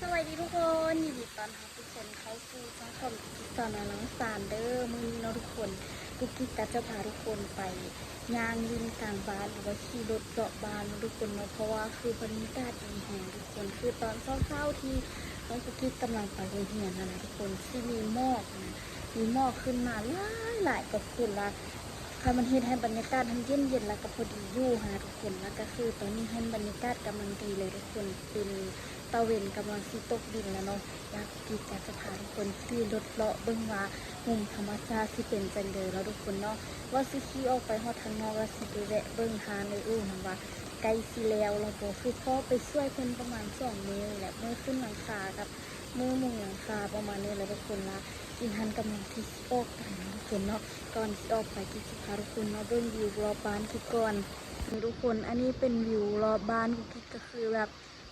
สวัสดีทุกคนยินดีต้อนรับทุกคนเข้าสู่ช่องของกิ๊กตอนน้องสารเด้อมือนี้เนาะทุกคนกุ๊กกิ๊กก็จะพาทุกคนไปย่างริมกลางบ้านหรือว่าขี่รถเลาะบ้านทุกคนเนาะเพราะว่าคือบรรยากาศดีแห่งทุกคนคือตอนเช้าๆที่น้องกุ๊กกิ๊กกำลังไปโรงเรียนนะทุกคนที่มีหมอกนะมีหมอกขึ้นมาหลายกับคุณละค่ะมันเฮ็ดให้บรรยากาศมันเย็นแล้วก็พอดีอยู่ฮะทุกคนแล้วก็คือตอนนี้ให้บรรยากาศกำลังดีเลยทุกคนเป็นตะเวนกำลังสิตกดินแล้วเนาะอยากกีดจะพาทุกคนขี่รถเลาะเบิ่งว่ามุมธรรมชาติที่เป็นจังเดอแล้วทุกคนเนาะว่าสิขี่ออกไปฮอดทางนอกแล้วสิไปแวะเบิ่งหาในอู่นะว่าไกลสิแล้วเราก็คือพ่อไปช่วยเพิ่นประมาณ2 มื้อแหละมื้อขึ้นหลังคากับมื้อมุงหลังคาประมาณนี้แหละทุกคนละกินทันกำลังที่สิออกกันทุกคนเนาะก่อนสิออกไปกินสิพาทุกคนเนาะเบิ่งวิวรอบบ้านคือก่อนทุกคนอันนี้เป็นวิวรอบบ้านก็คือแบบ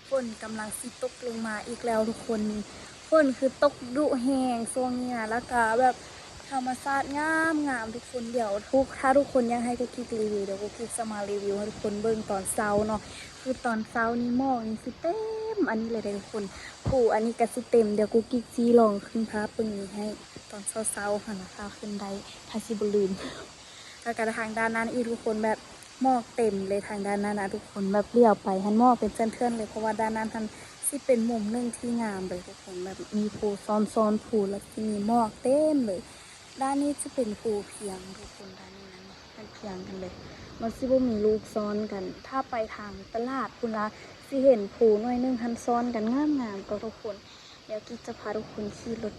ฝนกำลังสิตกลงมาอีกแล้วทุกคนฝนคือตกดุแห้งช่วงนี้นะแล้วก็แบบธรรมชาติงามทุกคนเดี๋ยวถ้าทุกคนยังให้กุ๊กกิ๊กรีวิวเดี๋ยวกุ๊กกิ๊กจะมารีวิวให้ทุกคนเบิ่งตอนเช้าเนาะคือตอนเช้านี่หมอกนี่สิเต็มอันนี้เลยทุกคนผู้อันนี้ก็สิเต็มเดี๋ยวกุ๊กกิ๊กซีลองขึ้นภาพปึงนี้ให้ตอนเช้าค่ะนะถ้าขึ้นได้ถ้าสิบลืมแล้วก็ทางด้านนั้นอีกทุกคนแบบหมอกเต็มเลยทางด้านนั้นนะทุกคนแบบเลี้ยวไปหันหมอกเป็นเส้นๆเลยเพราะว่าด้านนั้นทันที่เป็นมุมหนึ่งที่งามเลยทุกคนแบบมีภูซ้อนภูแล้วที่มีหมอกเต็มเลยด้านนี้จะเป็นภูเพียงทุกคนด้านนี้นั้นเป็นเพียงกันเลยมันซิบ่มีลูกซ้อนกันถ้าไปทางตลาดคุณละสิเห็นภูหน่อยนึงทันซ้อนกันงามก็ทุกคนเดี๋ยวกิ๊กจะพาทุกคนขี่รถ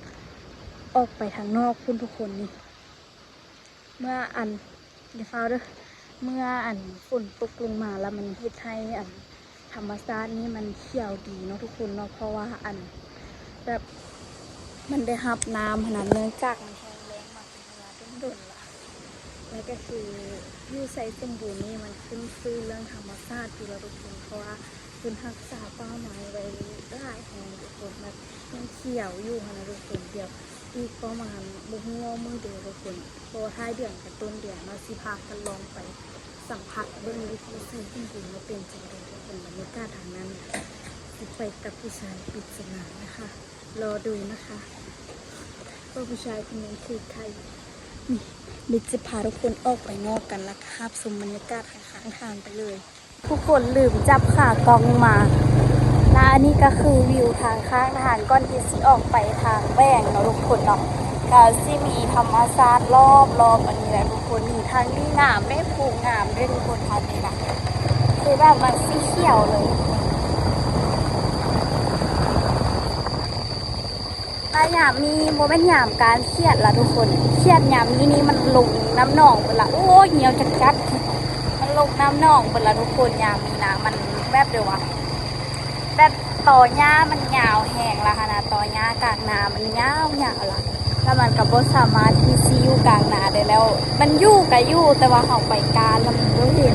ออกไปทางนอกคุณทุกคนนี่เมื่อเดี๋ยวฟ้าเด้อเมื่อฝนตกลงมาแล้วมันเฮ็ดให้ธรรมชาตินี่มันเขียวดีเนาะทุกคนเนาะเพราะว่าแบบมันได้รับน้ำขนาดเนื่องจากมันแห้งแล้งมาเป็นเวลาโดนๆละแล้วก็คืออยู่ใส่สมบูรณ์นี่มันขึ้นซื่อเรื่องธรรมชาติที่เราทุกคนเพราะว่าคุณรักษาป่าไม้ไว้ได้แห่งทุกคนแบบยังเขียวอยู่นะทุกคนเดียวอีกประมาณบุกงอมือเดียวทุกคนพอท้ายเดือนกับต้นเดือนเราสิพากันลองไปสัมผัสเบื้องวิถีชีวิตจริงๆว่าเป็นจังไดทุกคนบรรยากาศทางนั้นสิไปกับผู้ชายปริศนานะคะรอดูนะคะว่าผู้ชายคนนั้นคือใครนี่เดี๋ยวจะพาทุกคนออกไปนอกกันละครับชมบรรยากาศข้างทางไปเลยทุกคนลืมจับขากล้องมาและอันนี้ก็คือวิวทางข้างทางก้อนที่สิออกไปทางแป้งเนาะทุกคนเนาะก็สิมีธรรมชาติรอบอันนี้แหละทุกคนนี่ทางนี้งามได้ภูงามด้วยทุกคนทางนี้นะคือแบบมันสีเขียวเลยถ้าหยามมีโมเมนต์หยามการเครียดละทุกคนเครียดหยามนี้มันลงน้ำหนองไปละโอ้ยเหนียวจัดมันลงน้ำหนองไปละทุกคนหยามนี้นะมันแบบเดียววะแบบต่อหญ้ามันยาวแห้งละค่ะนะต่อหญ้ากลางนามันยาวละแล้วมันกับบสามารถที่ซีอยู่กลางนาได้แล้วมันอยู่กับอยู่แต่ว่าเขาไปการแล้วมันก็เห็น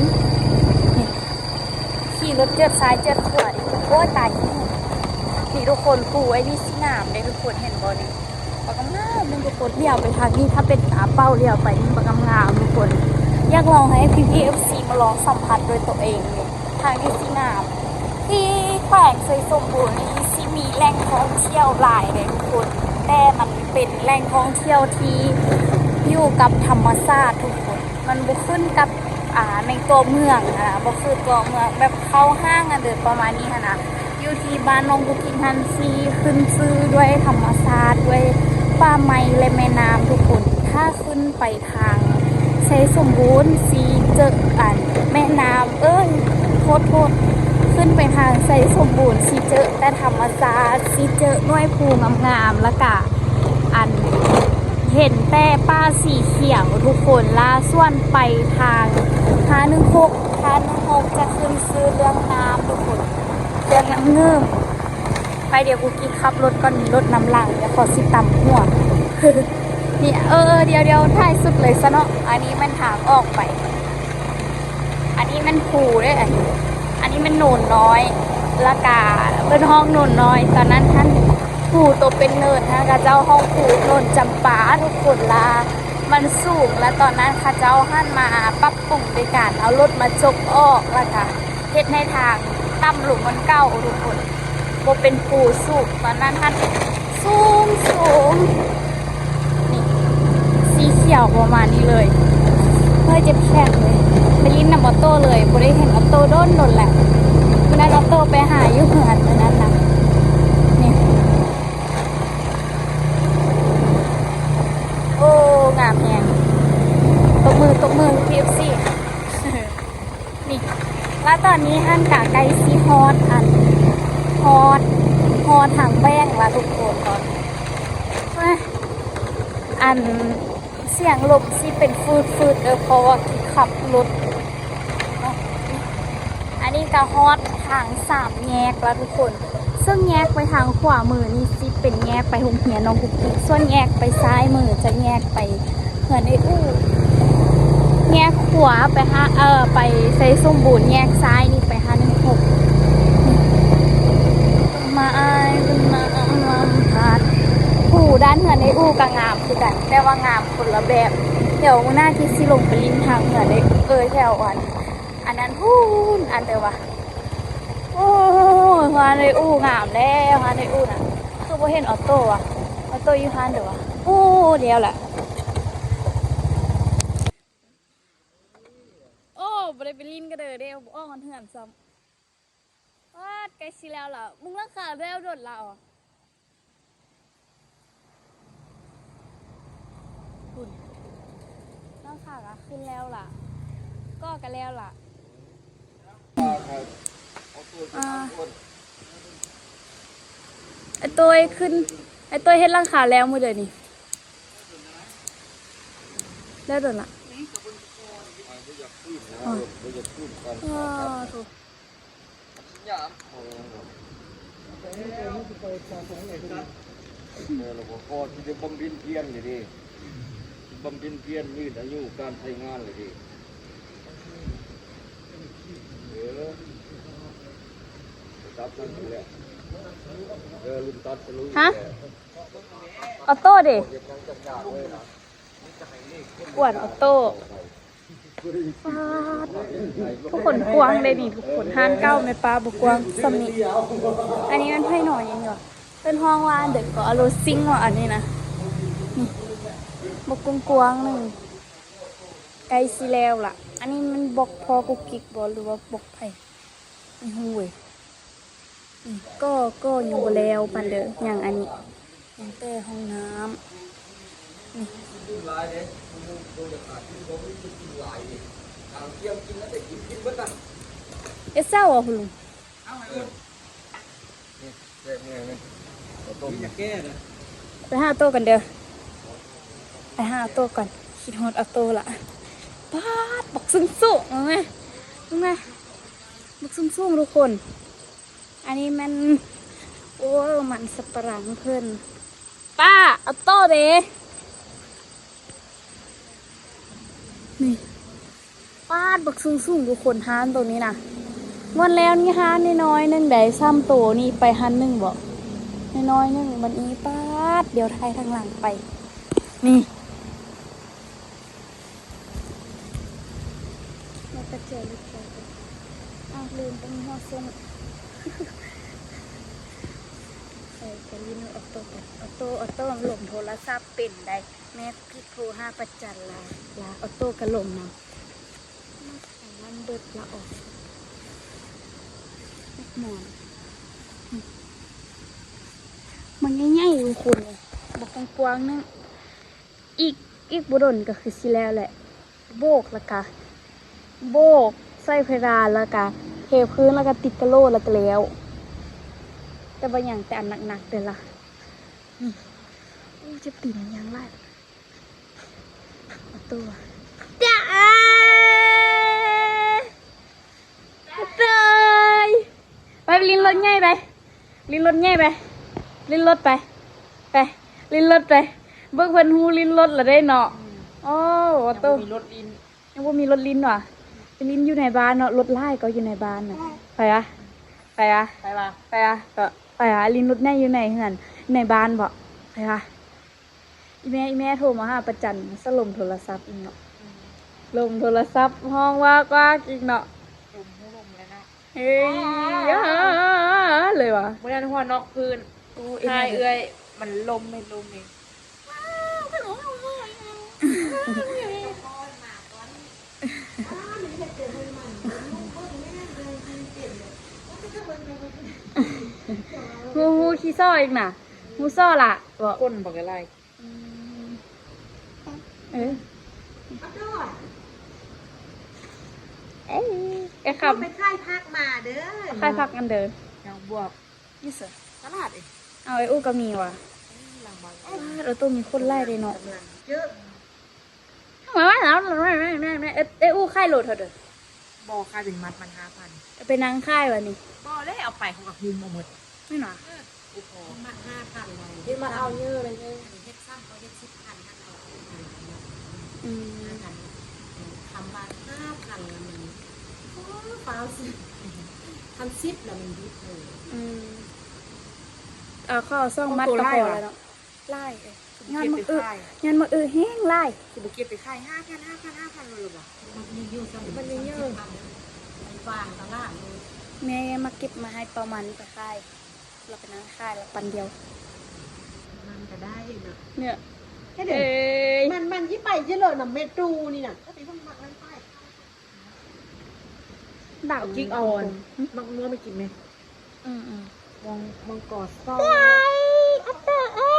ขี่รถเจ็ดซ้ายเจ็ดขวาดิโอ้ยตายนี่ทุกคนปูไอ้นี่สนามได้ทุกคนเห็นบ่นี่ปากกำงามมันทุกคนเลี้ยวไปทางนี้ถ้าเป็นตาเป้าเลี้ยวไปนี่ปากกำงามทุกคนอยากลองให้PPFCมาลองสัมผัสโดยตัวเองเลยทางนี้สนามที่แขวงเคยสมบูรณ์นี่สิมีแหล่งท่องเที่ยวหลายเลยทุกคนแต่มันเป็นแหล่งท่องเที่ยวที่อยู่กับธรรมชาติทุกคนมันบุขึ้นกับในตัวเมืองนะบุคือตัวเมืองแบบเข้าห้างเดินประมาณนี้นะอยู่ที่บ้านน้องกุกินทันซีขึ้นซื้อด้วยธรรมชาติด้วยป่าไม้และแม่น้ำทุกคนถ้าขึ้นไปทางใช้สมบูรณ์ซีเจอแม่น้ำโทษขึ้นไปทางใส่สมบูรณ์ซีเจอแต่ธรรมชาติซีเจอด้วยภูงามๆแล้วก็เห็นแต่ป้าสีเขียวทุกคนล่าส่วนไปทาง516จะขึ้นซื้อเรื่องน้ำทุกคนเรื่องน้ำเงื่อมไปเดี๋ยวกูกิ๊กขับรถก่อนมีรถน้ำหลังเดี๋ยวขอสิตำหัว นี่เดี๋ยวท้ายสุดเลยซะเนาะอันนี้มันทางออกไปอันนี้มันภูด้วยอันนี้มันโหนนน้อยละกาเป็นห้องโหนนน้อยตอนนั้นท่านภูตัวเป็นเนินนะกับเจ้าห้องภูโหนนจำปาทุกคนละมันสูงและตอนนั้นข้าเจ้าหันมาปรับปรุงในการเอารถมาจกออกละค่ะเฮ็ดในทางต่ำหลุมมันเก่าทุกคน บ่เป็นปูสูบตอนนั้นท่านสูงสูงนี่สีเขียวประมาณนี้เลยเพื่อจะแข่งเลยไปลิ้นนำออโต้เลยบ่ได้เห็นออโต้โดนแหละวันนั้นออโต้ไปหาอยู่เหือนวันนั้นนะนี่โอ้งามแฮงตบมือ PFC นี่แล้วตอนนี้ท่านกะไกซีฮอตฮอตทางแป้งละทุกคนตอนเสียงลมสิเป็นฟืดเพราะว่าขับรถอันนี้ก็ฮอตทาง3แยกละทุกคนซึ่งแยกไปทางขวามือนี่สิเป็นแยกไปโรงเรียนน้องกุ๊กส่วนแยกไปซ้ายมือจะแยกไปเหือนไอ้อู้แยกขวาไปไปไซส้มบูรณ์แยกซ้ายนี่ไป516มาพัดผู้ด้านเหือนไอ้อู้ก็งามคือกันแต่ว่างามคนละแบบเดี๋ยวหน้าที่สิลงไปลิ้นทางเหือนไอ้แถวอันนั้นพูนอันเดียววะโอ้ฮานไอ้อู้งามแล้วฮานไอ้อู้น่ะคือบ่เห็นออโต้อะออโต้อยู่ฮานเดียววะโอ้เดียวแหละโอ้บ่ได้ไปลิ้นก็เด้อเด้ออ้อมันเหือนซ้ำว่าไกลสิแล้วล่ะมึงรักษาแล้วโดดเราคุณรักษาก็ขึ้นแล้วล่ะก็กันแล้วล่ะไอตัวขึ้นไอตัวเฮ็ดร่างขาแล้วมือเดี๋ยวนี้แล้วโดนละถูกเราบอกก็ที่จะบำเพ็ญเพียรเลยดิบำเพ็ญเพียรยืดอายุการใช้งานเลยดิตัดนั่นแหละลุงตัดลุยฮะออโต้ดิอวดออโต้ทุกคนกวางเลยนี่ทุกคนห้านเก้าไม่ปลาบุกวางสำนีอันนี้มันไพ่หน่อยยังเหรอเป็นห้องว่าเด็กก็อโลซิงว่ะอันนี้นะนี่บุกกวางหนึ่งไกลซีแล้วล่ะอันนี้มันบอกพอกุกกิกบอหรือว่าบอกไผ่ไม่หูเว้ยก็อยู่แล้วปันเด้ออย่างอันนี้อย่างแต่ห้องน้ำนี่เอเศร้าอ่ะคุณลุงไปหาโต๊ะกันเด้อไปหาโต๊ะก่อนคิดฮอดเอาโต๊ะละป้าดบักซุ่งๆเอาไหมบักซุ่งทุกคนอันนี้มันโอ้มันสับปะหลังเพิ่นป้าเอาโต๊ะเด้นี่ป้าดบักซุ่งทุกคนห้านตรงนี้นะวันแล้วนี่ห้านน้อยนึงได้ซ้ำโตนี่ไปหันนึงบอกน้อยนึงวันนี้ป้าดเดี๋ยวไทยทางหลังไปนี่เราจะเจอลูกแกอ้าวลืมตรงหัวส้มใส่กระลิ่นออโต้ออโต้หล่มโทรศัพท์เป็นได้แม่พี่โทร5ประจันลาออโต้กระหล่มนะมันเบิดละออกหมอนมันง่ายๆทุกคนเลยบอกกว้างๆนึงอีกบุดนก็คือสิแล้วแหละโบกแล้วก็โบกใส่เพดานแล้วก็เทพื้นแล้วก็ติดกระโหลกแล้วก็แล้วแต่บางอย่างแต่อันหนักๆเดี๋ยวละจะตีนยังไรเอาตัวจ้าเตยไปลิ้นรถง่ายไปลิ้นรถง่ายไปลิ้นรถไปลิ้นรถไปเบิกเพิ่นหูลิ้นรถละได้เนาะอ๋อออโต้ยังบ่มีรถลิ้นว่ะลิ้นอยู่ในบ้านเนาะรถไล่ก็อยู่ในบ้านน่ะไปก็ไปลิ้นรถแน่อยู่ในเฮือนในบ้านบ่ไปอีแม่โทรมาหาประจันสลมโทรศัพท์อีกเนาะลมโทรศัพท์ห้องว่ากอีกเนาะลมเลยนะ เฮ้ยเลยวะ เมื่อนั้นหัวนอกพื้นทายเอื้อยมันลมไม่ลมเอง งูขี้ซ้ออีกน่ะงูซ้อล่ะบอก ก้นบอกอะไร เอ้ยไอ้คำ ไปค่ายพักมาเด้อ ค่ายพักกันเดิน ยังบวก ยี่สิบ ตลาดเอง เอาไอ้อู้ก็มีว่ะ หลังบ้าน เราต้องมีคนไล่เลยเนาะ เยอะ ทำไมวะแล้วไม่ไอ้อู้ค่ายโหลดเถอะเด้อ บอกค่าเป็นมัดมัน5,000 ไปนั่งค่ายวะนี่ บ่ได้เอาไปเขากับหุมเอาหมด ไม่หนา อุปอ มา5,000เลย ที่มาเอาเยอะเลย เฮ็ดซ้ำเขาเฮ็ด10,000ท่านเอา อืม 5,000ทำบ้าน5,000แล้วมันโอ้ฟ้าวสิ1,010แล้วมันดิบเลย อืมข้อซ่องมัดกระพอแล้วเนาะไล่งานมางานมาแห้งไล่ สิบุเก็บไปขาย5,000เลยหรอบ่ มันมีอยู่ซ้ำ มันมีเยอะ ไปฟางตลาดเลย แม่มาเก็บมาให้ประมาณไปค่ายเราไปนั่งค่ายแล้วปันเดียว มันก็ได้เนาะ เนี่ย แค่เดี๋ยว ย มันยี่ไปเยอะเลยน่ะเมตรูนี่น่ะก็ไปเพิ่งมักมันไป ดัง กิ๊กเอาอ่อนมักนัวไม่กินไหม อืม มองกอดซ่อม อัตเตอร์เอ้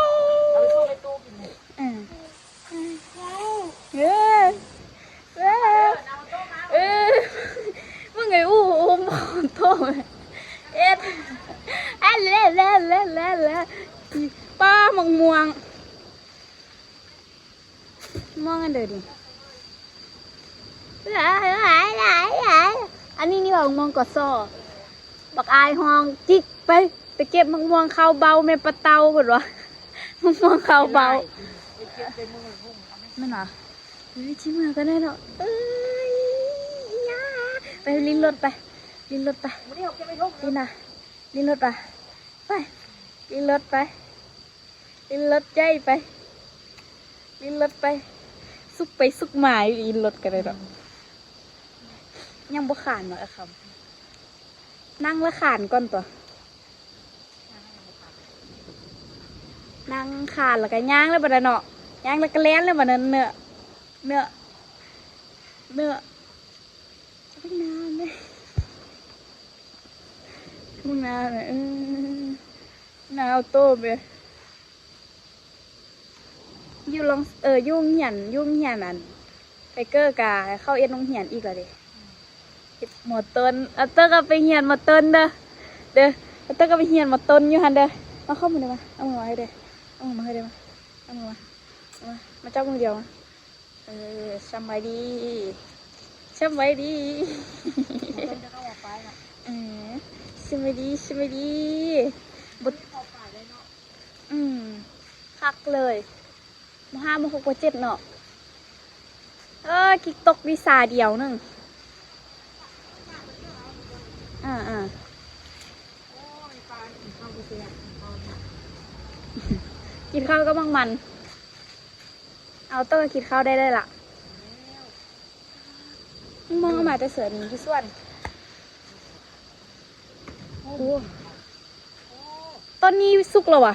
เอาไปซ่อมในตู้กินเลย เอ้มึงไงอู้มองโตเอ็ดเล่ป้ามังม่วงมองกันเดี๋ยวดิอันนี้นี่ว่ามองกอดซอบักอายห้องจิกไปเก็บมังม่วงข้าวเบาแม่ปะเตาหมดวะมังม่วงข้าวเบา ไปเก็บไปมือหุ้มเอาไหม ไม่หรอชิมมาก็ได้เนาะยาไปลิ้นรถไปลิ้นรถไป ไม่ได้เอาเก็บไปทุ่ง ลิ้นน่ะลิ้นรถไปไปลิ้นรถไปลิ้นรถใจไปลิ้นรถไปสุกไปสุกมาอยู่ลิ้นรถกันเลยเนาะยังบ่ขานเนาะครับนั่งละขานก่อนตัวนั่งขานแล้วก็ย่างแล้วบัดเนาะย่างแล้วก็แล่นแล้วบัดนั้นเนื้อไม่นานเลยมึงนานเลยนาวโต้ไปอยู่ลองยุ่งเหียนอันไปเกอร์กาเข้าเอ็นลงเหียนอีกแล้วดิหมดต้นอัตเตอร์ก็ไปเหียนหมดต้นเด้ออัตเตอร์ก็ไปเหียนหมดต้นอยู่หันเด้อมาเข้ามาเด้อมาเอามือมาให้เด้อเอามือมาให้เด้อมาเอามือมาจับมือเดียวมาสบายดีสบายดีสบายดีบุตรคักเลยมา5 มา 6 มา 7เนาะกิ๊กตกวิสาเดียวนึงกินข้าวก็มัน เอาเตอร์กินข้าวได้เลยล่ะมองมาแต่เสือนี้ที่ส่วนโอ้ตอนนี้สุกแล้ววะ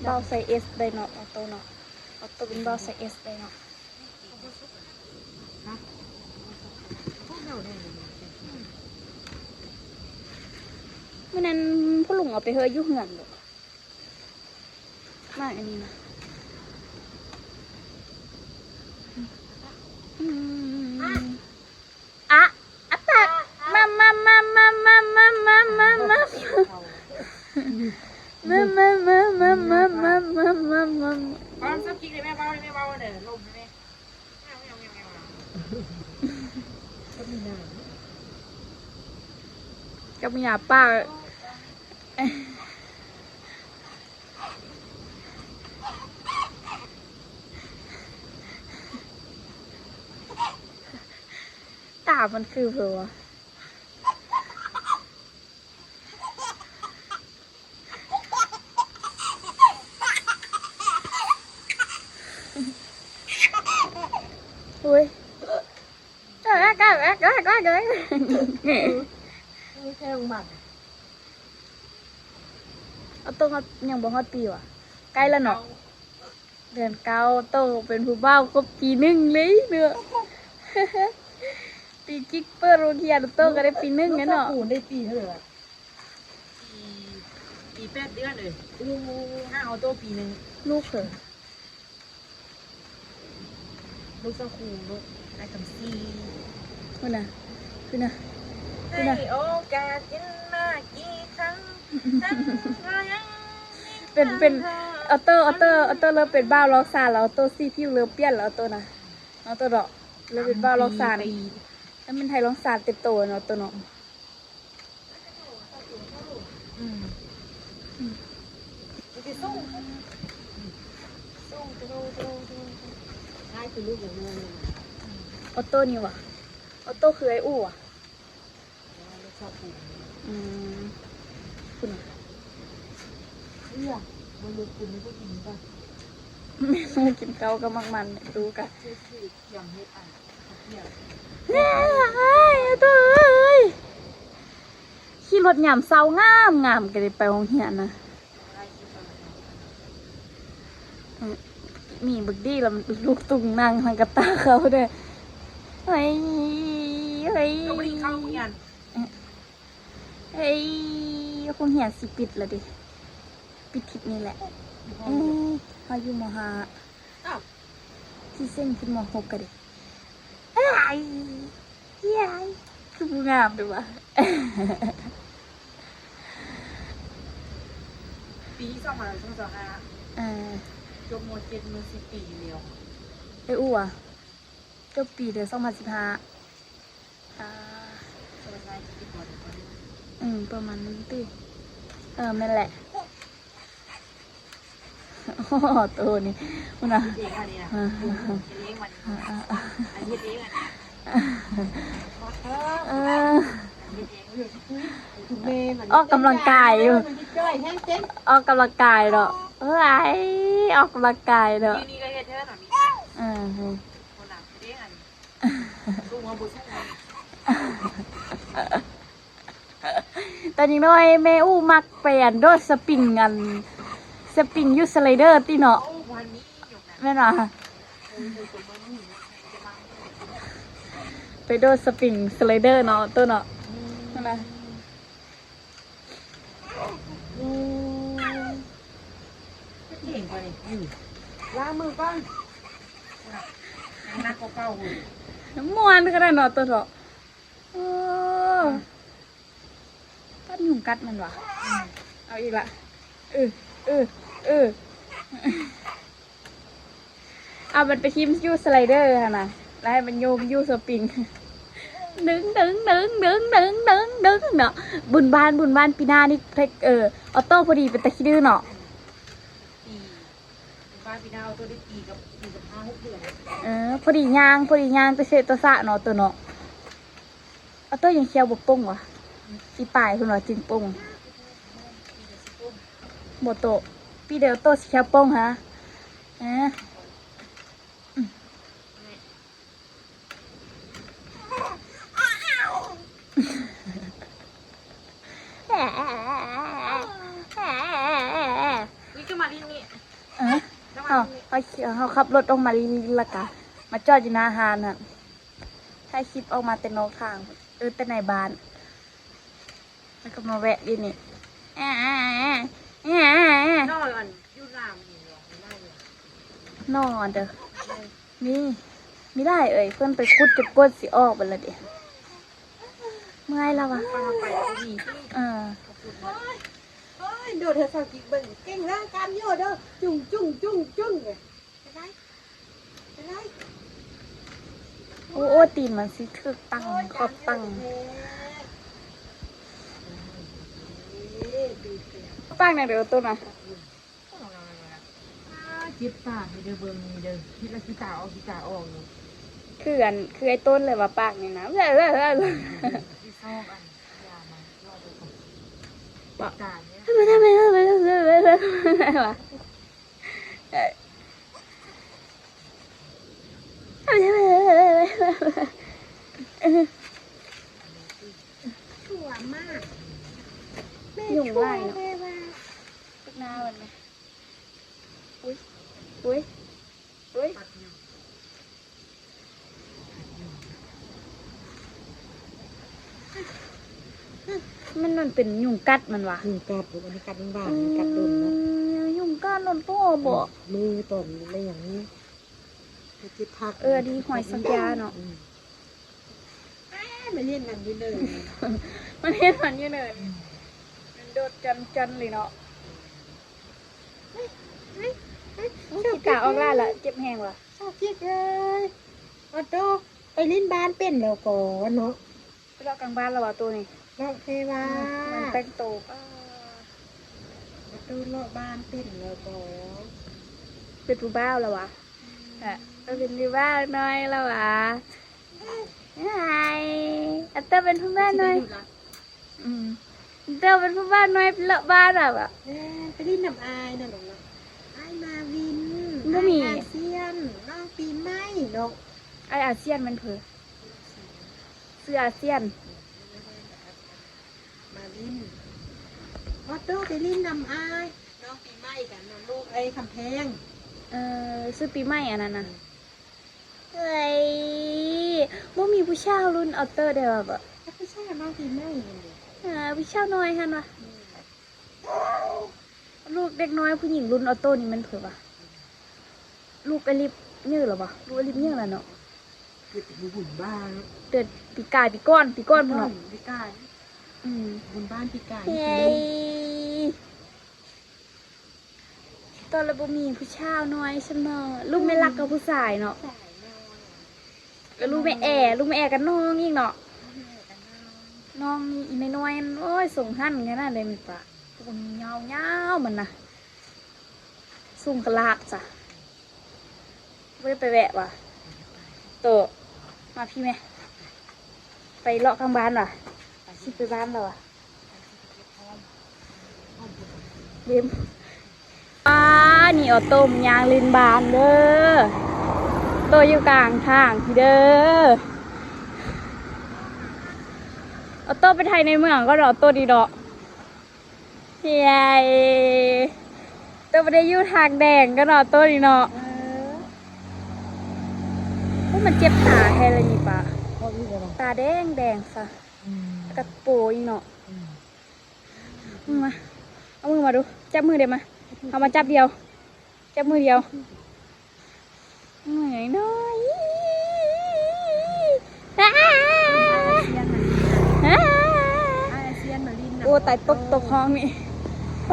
เบาใส่เอสได้เนาะเอาตัวเนาะเอาตัวเป็นเบาใส่เอสได้เนาะเมื่อนั้นพ่อลุงเอาไปเฮยยุ่งเหือนหรอกมากอันนี้นะอัตตามาเอาซับกิ๊กเลยแม่เบาเลยแม่เบาเลยลมเลยแม่ กับมีหยาป้าตามันคือเผื่ออุ้ยกา แค่หมัก เอาโต้เขายังบ่ฮอดปีว่ะใกล้แล้วเนาะเดือนเก้าโต้เป็นผู้บ่าวครบปีหนึ่งเลยเด้อ ปีกิ๊กเปิดโรงเรียนโต้ก็ได้ปีหนึ่งงั้นเนาะ ปูนได้ปีเท่าไหร่ ปี8 เดือนเลยห้าเอาโตปีนึง ลูกเหรอ ลูกเจ้าครูลูกได้คำซี คุณน่ะคุณน่ะ ให้โอกาสกินมากี่ครั้งทั้งก็ยัง เป็นออโต้เริ่มเป็นบ้าวล็อกซานแล้วออโต้ซีพิวเริ่มเปลี่ยนแล้วออโต้นะออโต้ดอกเริ่มเป็นบ้าวล็อกซานแล้วเป็นไทยล็อกซานเต็มโตเนาะออโต้เนาะ จะสู้ ใช่คือลูกอย่างนี้ ออโต้นี่ว่ะออโต้คือไอ้อู้อ่ะ ลูกชอบปูน อืมคุณน่ะ เนี่ยมันมีปูนไม่ก็กินป่ะ ไม่ต้องกินเกากับมักมันเนี่ยดูกัน คืออย่างเฮ็ดอ่ะเนี่ย เฮ้ยออโต้เอ้ยขี่รถหยามเศร้างามกันเลยไปโรงเรียนนะมีบึกดีแล้วลูกตุงนางทางกระตาเขาเด้อเฮ้ย ก็ไม่ได้เข้าเหมือนกัน เฮ้ยคงเหียนสิปิดแล้วดิปิดทิศนี่แหละเอ้ยเขาอยู่มห้า อ้าว ที่เส้นขึ้นมหกกันดิเอ้ยยายคือผู้งามด้วยวะ ปี2025จบม.7มือ10 ปีเดียว ไอ้อู้อ่ะเจ้าปีเดือน2015สบายๆคิดก่อน ประมาณนี้ตินั่นแหละโอ้ตัวนี้มันอ่ะ เองอันนี้นะเองมันอันนี้เองอันนี้ เออ ถุงเมย์มัน ออกกำลังกายอยู่ มันจ่อยแห้งเต้น ออกกำลังกายเนาะเอ้ยออกกำลังกายเนาะ นี่ก็เฮ็ดเท่านั้นนี่ คนหลังเองอันลูกมาบุษบ ตอนนี้น้อยแม่อู้มักเปลี่ยนโดดสปริงกันสปริงยูสไลเดอร์ตีเนาะ วันนี้อยู่นะ แม่น่ะไปโดดสปริงสไลเดอร์เนาะตัวเนาะนั่นนะ เก่งกว่านี่ ล้างมือก่อน นักเก่าๆเลย ม่วนก็ได้เนาะตัวเนาะโอ้ป้าหนุ่มกัดมันวะเอาอีกละเอามันไปทิมยูสไลเดอร์ค่ะนะแล้วให้มันโยมยูสปริงดึงเนาะบุญบ้านปีหน้านี่เพลกออโต้พอดีเป็นตะคิดดื้อเนาะ ปีบ้านพี่ดาวตัวได้ปีกับ5-6 เดือน พอดีย่างตะเสะตะสะเนาะตัวเนาะออโต้ยังเคียวบกป้งวะปีปลายคุณว่าจึงป้งโมโตะปีเดียวโตสิเคียวป้งฮะนี่ก็มาที่นี่ เขาขับรถออกมาลีละกะมาจอดอยู่หน้าฮานอ่ะถ่ายคลิปออกมาแต่นอกทางแต่ในบ้านแล้วก็มาแวะอยู่นี่ นอนอันยูรามนี่หรอไม่ได้เลย นอนเด้อไม่ได้เพื่อนไปคุดจนก้นสิออกไปแล้วเดี๋ยวเมื่อยแล้ววะ ฟังไปแล้วนี่ โดดเธอสาวกิ๊กเบิ่งเก่งร่างการโยดเด้อจุ่งเลยไปไร โอ้ตีนมันสิถึกตั้งขอบตั้งตั้งในเดี๋ยวตัวน่ะ คิดตาเด้อเบิ่งนี่เด้อคิดแล้วคิดตาออกนี่ คือไอ้ต้นเลยว่าปากนี่นะ ที่ซอกอันยามาลองดูก่อนตาเนี่ย ทำไมวะ ยุ่งง่ายเนาะตึกหน้ามันไหมอุ้ยอุ้ยอุ้ยมันเป็นยุงกัดมันวะ ยุงกัดอันนี้กัดบ้านกัดโดนเนาะ ยุงกัดโดนตัวบ่ มือต้นอะไรอย่างนี้จิตทัก ดีหอยสักยาเนาะ มันเล่นกันอยู่เลย มันเห็นมันอยู่เลยมันโดดจันเลยเนาะขี้กาออกล่าละเจ็บแหงวะ ชอบคิดเลยออโต้ไปเล่นบ้านเป็นแล้วก่อนเนาะ ไปรอกลางบ้านแล้ววะตัวนี้ เลาะเทวา มันแต่งโตว ออโต้เลาะบ้านเป็นแล้วก่อน เป็นผู้บ้าวแล้ววะเราเป็นผู้บ้าวน้อยแล้ววะไอ้อัตเตอร์เป็นผู้บ้าวน้อยอัตเตอร์เป็นผู้บ้าวน้อยเลาะบ้านอะวะ ไปเล่นน้ำอายนั่นหรอไอมาวิน บ่มี อาเซียนน้องปีใหม่เนาะ ไออาเซียนมันเผลอซื้ออาเซียน มาวินออโต้ไปเล่นน้ำอายน้องปีใหม่กันน้องลูกไอ้คำแพง ซื้อปีใหม่อันนั้นนะเฮ้ยบ่มีผู้ชายรุ่นออเตอร์ได้ป่ะบ่ ถ้าไม่ใช่น้องปีใหม่นี่ ผู้ชายน้อยฮันวะลูกเด็กน้อยผู้หญิงรุ่นออโต้นี่มันเผลอป่ะลูกอลิฟเยื่อหรอป่ะลูกอลิฟเยื่อแล้วเนาะ เกิดอยู่บุญบ้าน เดือดปีกายปีก้อนพุ่นเนาะ ปีกายบุญบ้านปีกาย เฮ้ยตอนเราบ่มีผู้ชายน้อยใช่ไหมลูกไม่รักกับผู้ชายเนาะแล้วลูกไม่แอกับน้องอีกเนาะน้องอีไม่น้อยโอ้ยส่งหั่นแค่นั้นเลยมันปะปุ่นเงามันนะสุ่มกระลากจ้ะไม่ได้ไปแวะว่ะโตมาพี่แม่ไปเลาะข้างบ้านว่ะชิไปบ้านเราอ่ะเย็มนี่ออโต้มยางลินบานเด้อโตอยู่กลางทางพี่เด้อออโต้ไปไทยในเมืองก็รอโต้ดีดอกเฮ้ยโต้ไปได้อยู่ทางแดงก็รอโต้ดีเนาะพวกมันเจ็บตาแค่เลยนี่ปะตาแดงซะกระโปรงอีกเนาะมึงมาเอามือมาดูจับมือเดี๋ยวมาเอามาจับเดียวจับมือเดียวเหนื่อยน้อยโอ้ตายตกห้องนี่ไป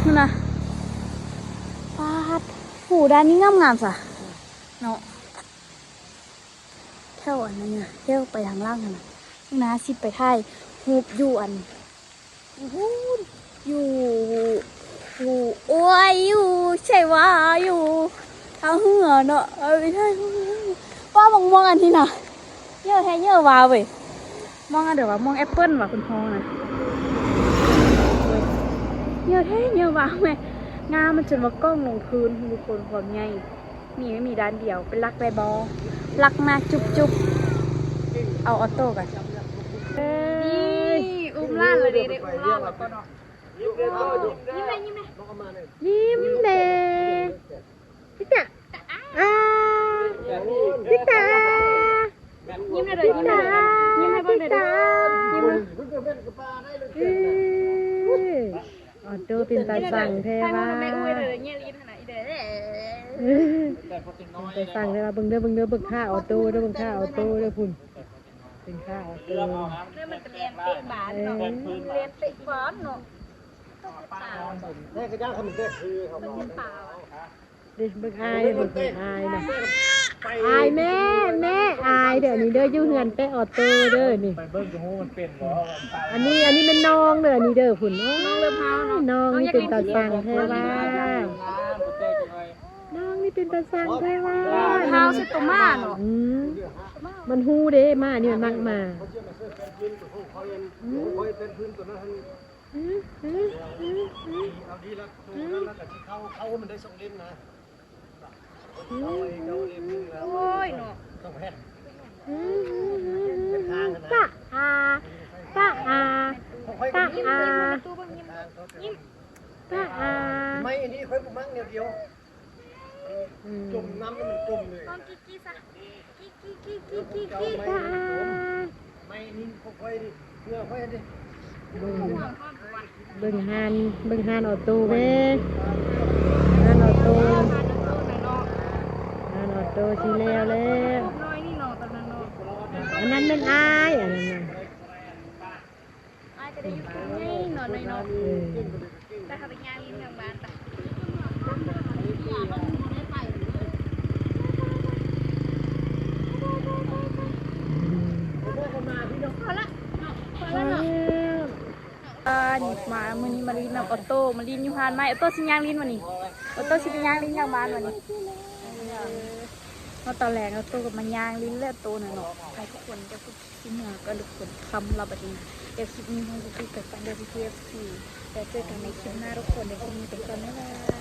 นู่นนะฟาดหูด้านนี้งามสะเนาะแค่อันนั้นเนี่ยแค่ไปทางล่างกันนะสิไปถ่ายหูบอยู่อันอยู่โอ้ยอยู่ใช่ว่าอยู่ทางเหือเนาะไม่ใช่ว่ามองอันที่น่ะเยอะแท้เยอะว่าเว้ยมองอันเดี๋ยวว่ามองแอปเปิ้ลว่ะคุณพ่อนะเยอะแท้เยอะว่าแม่งามันจนว่ากล้องลงพื้นทุกคนความใหญ่มีไม่มีด้านเดียวเป็นลักใบบอลักมาจุบเอาออโต้กันนี่อุ้มล่าเลยได้อุ้มล่าแล้วก็เนาะยิ้มเลยพี่จ๋าพี่จ๋ายิ้มเลยยิ้มเลยยิ้มให้บ้างเลยยิ้มเลยออโต้เป็นตาสั่งเทวา ไม่อุ้ยเลยเงี้ยลิ้นขนาดนี้เด้ตาสั่งเทวาเบิ่งเด้อเบิ่งค่าออโต้เด้อเบิ่งค่าออโต้เด้อคุณเป็นค่าออโต้ เนี่ยมันเรียนเตะบาสเนาะเรียนเตะฟอนเนาะแม่ก็ย่างขนมเด็กคือเขาบอก เด็กเบิ่งอายเบิ่งอายนะอายแม่อายเด้อนี่เด้ออยู่เฮือนเตะออโต้เด้อนี่ ไปเบิ้งจะหูมันเป็นบ่ อันนี้เป็นน้องเด้อนี่เด้อคุณน้องเริ่มพาน้องนี่เป็นตาสั่งเทวาน้องนี่เป็นตาสั่งเทวา เท้าสิตัวมาเนาะ มันฮู้เด้มานี่มันมักมา เขาเป็นพื้นตัวนั้นเอาดีแล้วตรงนั้นแล้วก็ที่เขามันได้ส่งเล่นนะเขาเล่นนึงแล้ว โอ้ยเนาะ ต้องแพทย์ ป้าอา ค่อย ตา ๆ อา ตู้บ้างยิ้ม ตาอา ไม่อันนี้ค่อยมั่งเดียว อืม จมน้ำแล้วมันจมเลย ลองกิ๊กซะกิ๊ก ตาอา ไม่นี่ค่อยๆดิเพื่อค่อยดิ เบิ่งหานออโต้แม่หานออโต้หานออโต้สิแล้วแล้ว น้อยนี่เนาะตอนนั้นเนาะ อันนั้นเป็นอายอันนั้นน่ะ อาจจะได้อยู่ตรงนี้เนาะเนาะ เออ แต่เขาไปย่างลิ้นทางบ้านไปพอละหยิบมามือนี้มาลินนำออโต้มาลินอยู่ฮานไหมออโต้สิย่างลิ้นวันนี้ออโต้สิไปย่างลิ้นทางบ้านวันนี้เพราะตอนแรกออโต้กับมันย่างลิ้นเลือดโตหน่อยเนาะให้ทุกคนจะพูดที่เหนือก็ทุกคนคำเราแบบนี้เดี๋ยวคลิปนี้เราจะคุยกับฟันเดอร์พีเอฟซีเดี๋ยวเจอกันในคลิปหน้าทุกคนเดี๋ยวคลิปนี้เป็นก่อนบ๊ายบาย